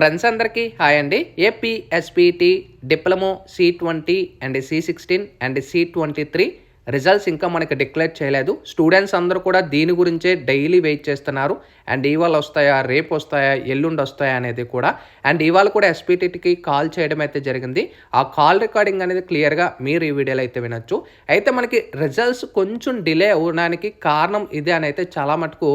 Friends అందరికీ hi అండి. AP SPT diploma C20 and C16 and C23 results ఇంకా మనకి డిక్లేర్ చేయలేదు. స్టూడెంట్స్ అందరూ కూడా దీని గురించే డైలీ వెయిట్ చేస్తున్నారు. అండ్ ఇవాళ వస్తాయా, రేపు వస్తాయా, ఎల్లుండి వస్తాయా అనేది కూడా. అండ్ ఇవాళ కూడా ఎస్పీటీకి కాల్ చేయడం అయితే జరిగింది. ఆ కాల్ రికార్డింగ్ అనేది క్లియర్గా మీరు ఈ వీడియోలో అయితే వినొచ్చు. అయితే మనకి రిజల్ట్స్ కొంచెం డిలే అవ్వడానికి కారణం ఇదే అని అయితే చాలా మటుకు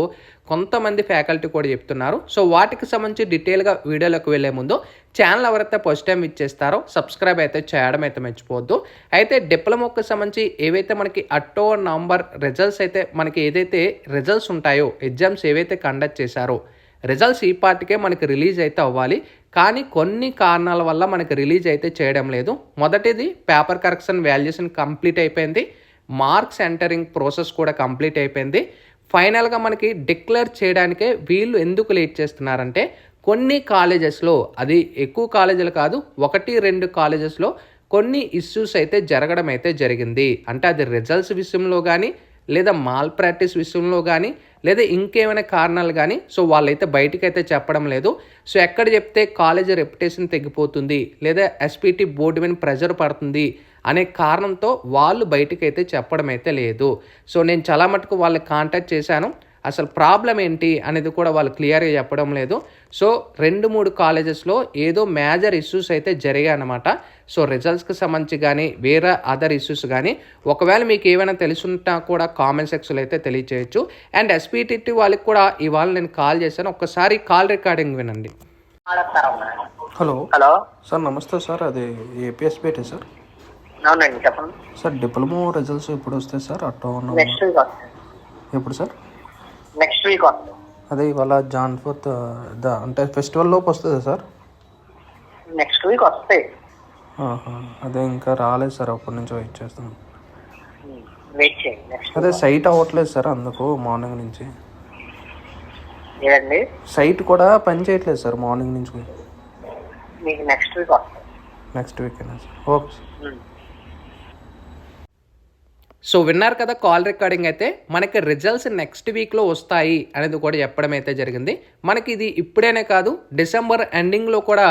కొంతమంది ఫ్యాకల్టీ కూడా చెప్తున్నారు. సో వాటికి సంబంధించి డీటెయిల్గా వీడియోలోకి వెళ్ళే ముందు ఛానల్ ఎవరైతే ఫస్ట్ టైం ఇచ్చేస్తారో సబ్స్క్రైబ్ అయితే చేయడం అయితే మర్చిపోవద్దు. అయితే డిప్లొమాకి సంబంధించి ఏవైతే మనకి అక్టోబర్ నవంబర్ రిజల్ట్స్ అయితే మనకి ఏదైతే రిజల్ట్స్ ఉంటాయో, ఎగ్జామ్స్ ఏవైతే కండక్ట్ చేశారో రిజల్ట్స్ ఈ పార్టీకే మనకి రిలీజ్ అయితే అవ్వాలి. కానీ కొన్ని కారణాల వల్ల మనకి రిలీజ్ అయితే చేయడం లేదు. మొదటిది పేపర్ కరెక్షన్ వాల్యుయేషన్ కంప్లీట్ అయిపోయింది. మార్క్స్ ఎంటరింగ్ ప్రాసెస్ కూడా కంప్లీట్ అయిపోయింది. ఫైనల్గా మనకి డిక్లేర్ చేయడానికే వీళ్ళు ఎందుకు లేట్ చేస్తున్నారంటే కొన్ని కాలేజెస్లో, అది ఎక్కువ కాలేజీలు కాదు, 1-2 కాలేజెస్లో కొన్ని ఇష్యూస్ అయితే జరగడం అయితే జరిగింది. అంటే అది రిజల్ట్స్ విషయంలో కానీ, లేదా మాల్ ప్రాక్టీస్ విషయంలో కానీ, లేదా ఇంకేమైనా కారణాలు కానీ. సో వాళ్ళైతే బయటికైతే చెప్పడం లేదు. సో ఎక్కడ చెప్తే కాలేజీ రెప్యుటేషన్ తగ్గిపోతుంది, లేదా ఎస్పీటీ బోర్డు మీద ప్రెజర్ పడుతుంది అనే కారణంతో వాళ్ళు బయటికైతే చెప్పడం అయితే లేదు. సో నేను చాలా మటుకు వాళ్ళకి కాంటాక్ట్ చేశాను. అసలు ప్రాబ్లం ఏంటి అనేది కూడా వాళ్ళు క్లియర్గా చెప్పడం లేదు. సో 2-3 కాలేజెస్లో ఏదో మేజర్ ఇష్యూస్ అయితే జరిగాయి అన్నమాట. సో రిజల్ట్స్కి సంబంధించి కానీ, వేరే అదర్ ఇష్యూస్ కానీ, ఒకవేళ మీకు ఏమైనా తెలుసుంటా కూడా కామెంట్ సెక్షన్లో అయితే తెలియచేయచ్చు. అండ్ ఎస్పీటీ వాళ్ళకి కూడా ఇవాళ నేను కాల్ చేశాను. ఒక్కసారి కాల్ రికార్డింగ్ వినండి. హలో హలో సార్, నమస్తే సార్. అది ఏపీఎస్పీటీ సార్. అవునండి, చెప్పండి సార్, డిప్లొమో రిజల్ట్స్ ఎప్పుడు వస్తాయి సార్? నెక్స్ట్ వీక్ వస్తుంది. ఎప్పుడు సార్? నెక్స్ట్ వీక్ వస్తుంది. అదే ఇవాళ జాన్ 4th అంటే ఫెస్టివల్ లోపు వస్తుందా సార్? నెక్స్ట్ వీక్ వస్తాయి. అదే ఇంకా రాలేదు సార్, అప్పటి నుంచి వెయిట్ చేస్తాం. వెయిట్ చేయండి. నెక్స్ట్ అదే సైట్ అవ్వట్లేదు సార్, అందుకు మార్నింగ్ నుంచి. ఏదండి? సైట్ కూడా పని చేయట్లేదు సార్ మార్నింగ్ నుంచి. మీకు నెక్స్ట్ వీక్ వస్తుంది. నెక్స్ట్ వీకేనా సార్? Okay sir. సో విన్నారు కదా కాల్ రికార్డింగ్. అయితే మనకి రిజల్ట్స్ నెక్స్ట్ వీక్లో వస్తాయి అనేది కూడా చెప్పడం అయితే జరిగింది. మనకి ఇది ఇప్పుడేనే కాదు, డిసెంబర్ ఎండింగ్లో కూడా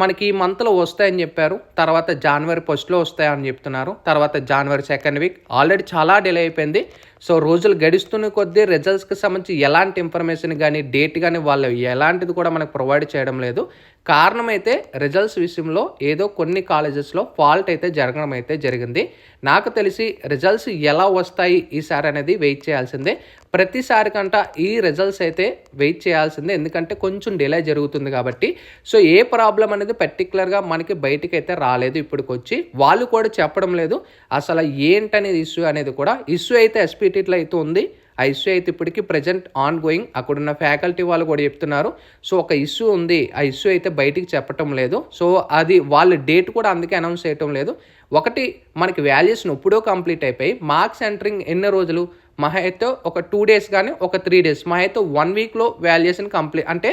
మనకి ఈ మంత్లో వస్తాయని చెప్పారు. తర్వాత జనవరి 1st వస్తాయని చెప్తున్నారు. తర్వాత జనవరి 2nd వీక్. ఆల్రెడీ చాలా డిలే అయిపోయింది. సో రోజులు గడుస్తున్న కొద్దీ రిజల్ట్స్కి సంబంధించి ఎలాంటి ఇన్ఫర్మేషన్ కానీ, డేట్ కానీ వాళ్ళు ఎలాంటిది కూడా మనకు ప్రొవైడ్ చేయడం లేదు. కారణం అయితే రిజల్ట్స్ విషయంలో ఏదో కొన్ని కాలేజెస్లో ఫాల్ట్ అయితే జరగడం అయితే జరిగింది. నాకు తెలిసి రిజల్ట్స్ ఎలా వస్తాయి ఈసారి అనేది వెయిట్ చేయాల్సిందే. ప్రతిసారి కంట ఈ రిజల్ట్స్ అయితే వెయిట్ చేయాల్సిందే, ఎందుకంటే కొంచెం డిలే జరుగుతుంది కాబట్టి. సో ఏ ప్రాబ్లం అనేది పర్టికులర్గా మనకి బయటికి అయితే రాలేదు ఇప్పటికొచ్చి. వాళ్ళు కూడా చెప్పడం లేదు అసలు ఏంటనేది ఇష్యూ అనేది కూడా. ఇష్యూ అయితే ఎస్పీటీలో అయితే ఉంది. ఆ ఇష్యూ అయితే ఇప్పటికీ ప్రజెంట్ ఆన్ గోయింగ్. అక్కడున్న ఫ్యాకల్టీ వాళ్ళు కూడా చెప్తున్నారు. సో ఒక ఇష్యూ ఉంది, ఆ ఇష్యూ అయితే బయటికి చెప్పటం లేదు. సో అది వాళ్ళ డేట్ కూడా అందుకే అనౌన్స్ చేయటం లేదు. ఒకటి మనకి వాల్యుయేషన్ ఎప్పుడో కంప్లీట్ అయిపోయి మార్క్స్ ఎంటరింగ్ ఎన్ని రోజులు, మహా అయితే ఒక 2 days కానీ ఒక 3 days, మహా అయితే 1 weekలో వాల్యుయేషన్ కంప్లీట్, అంటే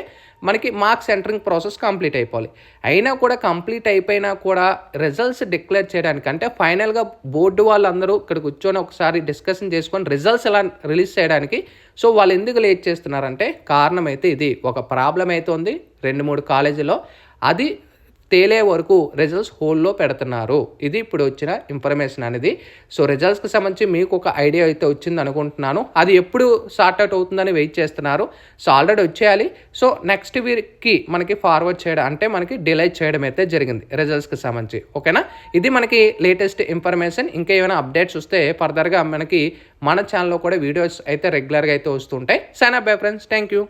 మనకి మార్క్స్ ఎంటరింగ్ ప్రాసెస్ కంప్లీట్ అయిపోవాలి. అయినా కూడా కంప్లీట్ అయిపోయినా కూడా రిజల్ట్స్ డిక్లేర్ చేయడానికి, అంటే ఫైనల్గా బోర్డు వాళ్ళందరూ ఇక్కడ కూర్చొని ఒకసారి డిస్కషన్ చేసుకొని రిజల్ట్స్ ఎలా రిలీజ్ చేయడానికి సో వాళ్ళు ఎందుకు లేట్ చేస్తున్నారంటే కారణం అయితే ఇది. ఒక ప్రాబ్లం అయితే ఉంది 2-3 కాలేజీలో. అది తేలే వరకు రిజల్ట్స్ హోల్డ్లో పెడుతున్నారు. ఇది ఇప్పుడు వచ్చిన ఇన్ఫర్మేషన్ అనేది. సో రిజల్ట్స్కి సంబంధించి మీకు ఒక ఐడియా అయితే వచ్చింది అనుకుంటున్నాను. అది ఎప్పుడు సార్ట్ అవుట్ అవుతుందని వెయిట్ చేస్తున్నారు. సో ఆల్రెడీ వచ్చేయాలి. సో నెక్స్ట్ వీక్కి మనకి ఫార్వర్డ్ చేయడం, అంటే మనకి డిలే చేయడం అయితే జరిగింది రిజల్ట్స్కి సంబంధించి. ఓకేనా? ఇది మనకి లేటెస్ట్ ఇన్ఫర్మేషన్. ఇంకా ఏమైనా అప్డేట్స్ వస్తే ఫర్దర్గా మనకి మన ఛానల్లో కూడా వీడియోస్ అయితే రెగ్యులర్గా అయితే వస్తుంటాయి. Sign up by friends. Thank you.